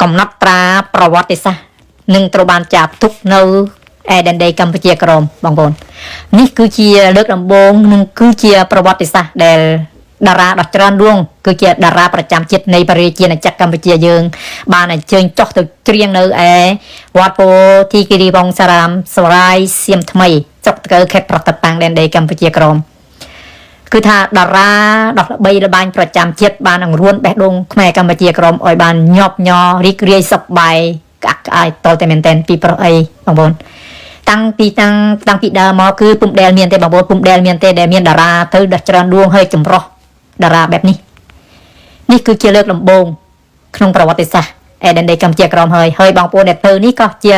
កំណត់ត្រាប្រវត្តិសាស្ត្រនឹងត្រូវបានចាប់ទុកនៅឯដែនដីកម្ពុជាក្រមបងប្អូននេះគឺជាលើកដំបូងនិងគឺជាប្រវត្តិសាស្ត្រដែលតារាដ៏ច្រើនដួងគឺជាតារាប្រចាំជាតិនៃប្រជាជាតិចក្រកម្ពុជាយើងបានអញ្ជើញចុះទៅច្រៀងនៅឯវត្តពោធិគិរីវង្សារាមសរាយសៀមថ្មីស្រុកតកៅខេត្តប្រតាំងដែនដីកម្ពុជាក្រមគឺថាតារាដ៏ល្បីល្បាញប្រចាំជាតិបានអង្រួនបេះដូងខ្មែរកម្ពុជាក្រមឲ្យបានញាប់ញ័ររីករាយសុខបាយក្អាក់ក្អាយតលតែមែនតែនពីប្រុសអីបងប្អូនតាំងពីដើមមកគឺពុំដែលមានទេបងប្អូនពុំដែលមានទេដែលមានតារាទៅដ៏ច្រើនដួងហើយចម្រុះតារាបែបនេះគឺជាលើកដំបូងក្នុងប្រវត្តិសាស្ត្រឯដែនដីកម្ពុជាក្រមហើយបងប្អូនដែលទៅនេះក៏ជា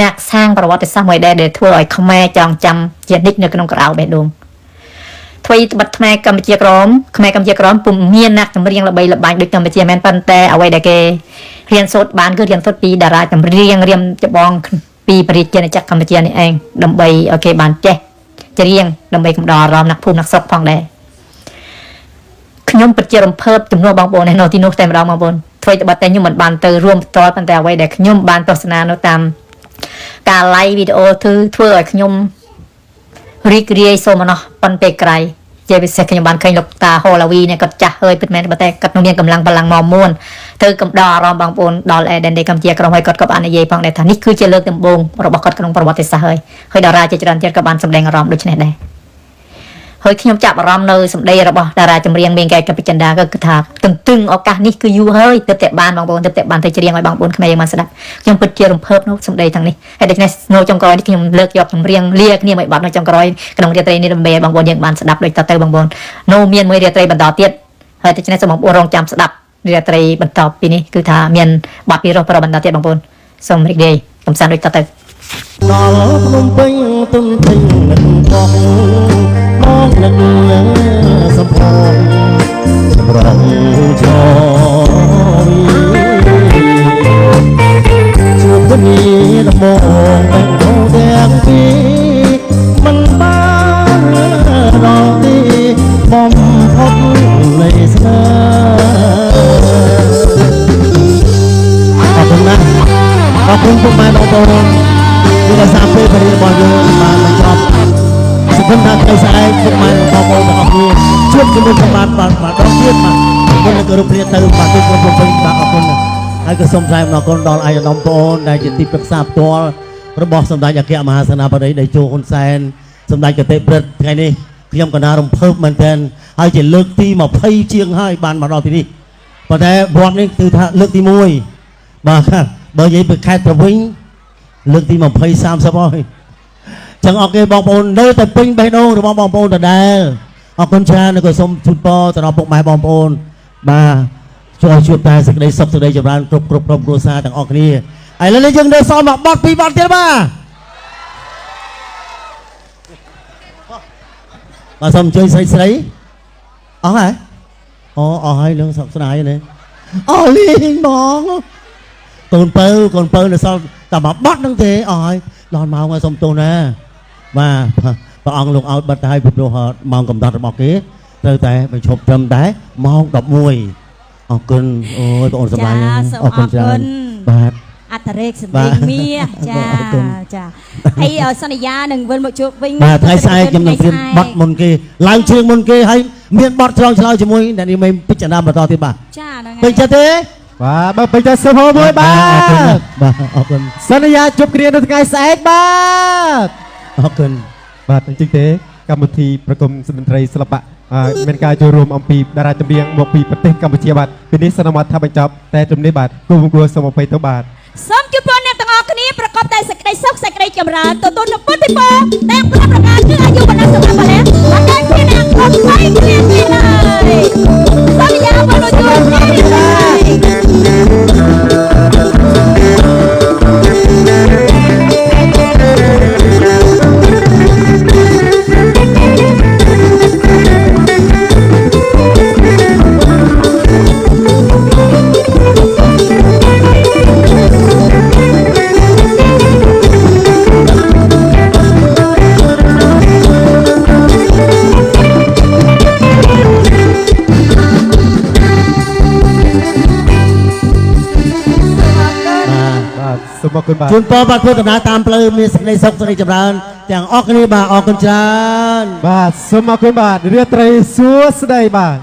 អ្នកសាងប្រវត្តិសាស្ត្រមួយដែលធ្វើឲ្យខ្មែរចងចាំជានិច្ចនៅក្នុងក្រៅបេះដូងថ្មីត្បិតខ្មែរកម្ពុជាក្រមពុំមានអ្នកចម្រៀងល្បីល្បាញដូចកម្ពុជាមែនប៉ុន្តែអ្វីដែលគេរៀនសូត្របានគឺរៀនសូត្រពីតារាចម្រៀងរៀមច្បងពីប្រជាជាតិចក្រកម្ពុជានេះឯងដើម្បីឲ្យគេបានចេះច្រៀងដើម្បីកំដរអារម្មណ៍អ្នកភូមិអ្នកស្រុកផងដែរខ្ញុំពិតជារំភើបចំនួនបងប្អូននៅទីនោះតែម្ដងបងប្អូនធ្វើត្បិតតែខ្ញុំមិនបានទៅរួមផ្ទាល់ប៉ុន្តែអ្វីដែលខ្ញុំបានទស្សនានៅតាមការ live វីដេអូធ្វើឲ្យខ្ញុំរីករាយសូមណោះប៉ុន្តែក្រៃជាពិសេសខ្ញុំបានឃើញលោកតាហូឡាវីនេះគាត់ចាស់ហើយពិតមែនតែគាត់មានកម្លាំងបលាំងមកមួនទៅកំដរអារម្មណ៍បងប្អូនដល់ឯដែនដីកម្ពុជាក្រមហើយគាត់ក៏បាននិយាយផងដែរថានេះគឺជាលើកដំបូងរបស់គាត់ក្នុងប្រវត្តិសាស្ត្រហើយតារាជាច្រើនទៀតក៏បានសម្ដែងអារម្មណ៍ដូចនេះដែរហើយខ្ញុំចាប់អារម្មណ៍នៅសម្ដីរបស់តារាចម្រៀងមានកែកពិចិន្តាក៏គឺថាទន្ទឹងឱកាសនេះគឺយូរហើយទើបតែបានបងប្អូនទើបតែបានទៅច្រៀងឲ្យបងប្អូនខ្មែរយើងបានស្ដាប់ខ្ញុំពិតជារំភើបនោះសម្ដីទាំងនេះហើយដូច្នេះនៅចុងក្រោយនេះខ្ញុំលើកយកចម្រៀងលាគ្នាមួយបទនៅចុងក្រោយក្នុងរាត្រីនេះដើម្បីឲ្យបងប្អូនយើងបានស្ដាប់ដូចតទៅបងប្អូននៅមានមួយរាត្រីបន្តទៀតហើយដូច្នេះសូមបងប្អូនរងចាំស្ដាប់រាត្រីបន្តពីនេះគឺថាមានបទពិរោះប្របន្តទៀតបងប្អូនសូមរីករាយកំសាន្តដូចតទៅដល់ភ្នំពេញទុំពេញមិនបងមកនឹកសំផងសម្រងចោជួបគ្នាលំងបែកដូរទាំងពីរមិនបានដល់ទីបំផុតនៃស្នេហ៍អរគុណណាស់អរគុណពុកម៉ែបងប្អូនគឺដោយសារពេលវេលារបស់យើងបានបញ្ចប់សង្ឃឹមថាថ្ងៃស្អែកពុកម៉ែបងប្អូនទាំងអស់គ្នាជួបជាមួយគ្នាបានដងទៀតបាទគុណនឹងគោរពលាទៅបាទទូក្រុមពេញបាទអរគុណហើយក៏សូមថ្លែងអំណរគុណដល់អាយដាមប្អូនដែលជាទីប្រឹក្សាផ្ទាល់របស់សម្ដេចអគ្គមហាសេនាបតីដេជោហ៊ុនសែនសម្ដេចកតេព្រឹទ្ធថ្ងៃនេះខ្ញុំក៏ណារំភើបមែនទែនហើយជាលើកទី20ជាងហើយបានមកដល់ទីនេះប៉ុន្តែវត្តនេះគឺថាលើកទី1បាទបើនិយាយពីខេត្តប្រវិញលើកទី20 30ហើយចឹងអរគុណបងប្អូននៅតែពេញបេះដូងរបស់បងប្អូនដដែលអរគុណច្រើននិងក៏សូមជូនពរទៅដល់ពុកម៉ែបងប្អូនបាទជួបតែសេចក្តីសុខសេចក្តីចម្រើនគ្រប់ក្រុមគ្រួសារទាំងអស់គ្នាឥឡូវនេះយើងនៅសល់មកបទ2បទទៀតបាទសូមអញ្ជើញស្រីអស់ហើយអស់ហើយរឿងសោកស្ដាយនេះអស់លីងបងកូនពៅនៅសល់តែមកបត់ហ្នឹងទេអស់ហើយដល់ម៉ោងហើយសុំទោសណាបាទព្រះអង្គលោកឲ្យបិទហើយពីព្រោះម៉ោងកំណត់របស់គេត្រូវតែបញ្ឈប់ត្រឹមតែម៉ោង11អរគុណអូយបងអូនសម្លាញ់អរគុណច្រើនបាទអត្តរេកសម្លេងមាសចាហើយសន្យានឹងវិលមកជួបវិញបាទថ្ងៃស្អែកខ្ញុំនឹងព្រៀនបត់មុនគេឡើងជើងមុនគេហើយមានបត់ឆ្លងឆ្លើយជាមួយអ្នកនេះមិនពិចារណាបន្តទៀតបាទចាហ្នឹងហើយពេញចិត្តទេបាទបើពេញចិត្តសុំហូបមួយបាទអរគុណសន្យាជួបគ្នានៅថ្ងៃស្អែកបាទអរគុណបាទអញ្ចឹងទេកម្មវិធីប្រគំតន្ត្រីសិល្បៈមានការចូលរួមអំពីតារាចម្រៀងមកពីប្រទេសកម្ពុជាបាទពេលនេះសន្មតថាបញ្ចប់តែត្រឹមនេះបាទគូគួរសូមអភ័យទោសបាទសូមជូនពរអ្នកទាំងអស់គ្នាប្រកបតែសេចក្តីសុខសេចក្តីចម្រើនទទួលនូវពុទ្ធិពលទាំង5ប្រការគឺអាយុបណ្ណាសុខៈបរិយាអត់តែគ្នាអ្នកគ្រប់ផ្នែកគ្នាទៀតហើយសន្យាមកជួប សូមអរគុណបាទ ជួនពរបាទធ្វើដំណើរតាមផ្លូវមានសេចក្តីសុខសេចក្តីចម្រើនទាំងអស់គ្នាបាទអរគុណច្រើន បាទសូមអរគុណបាទរាត្រីសួស្តីបាទ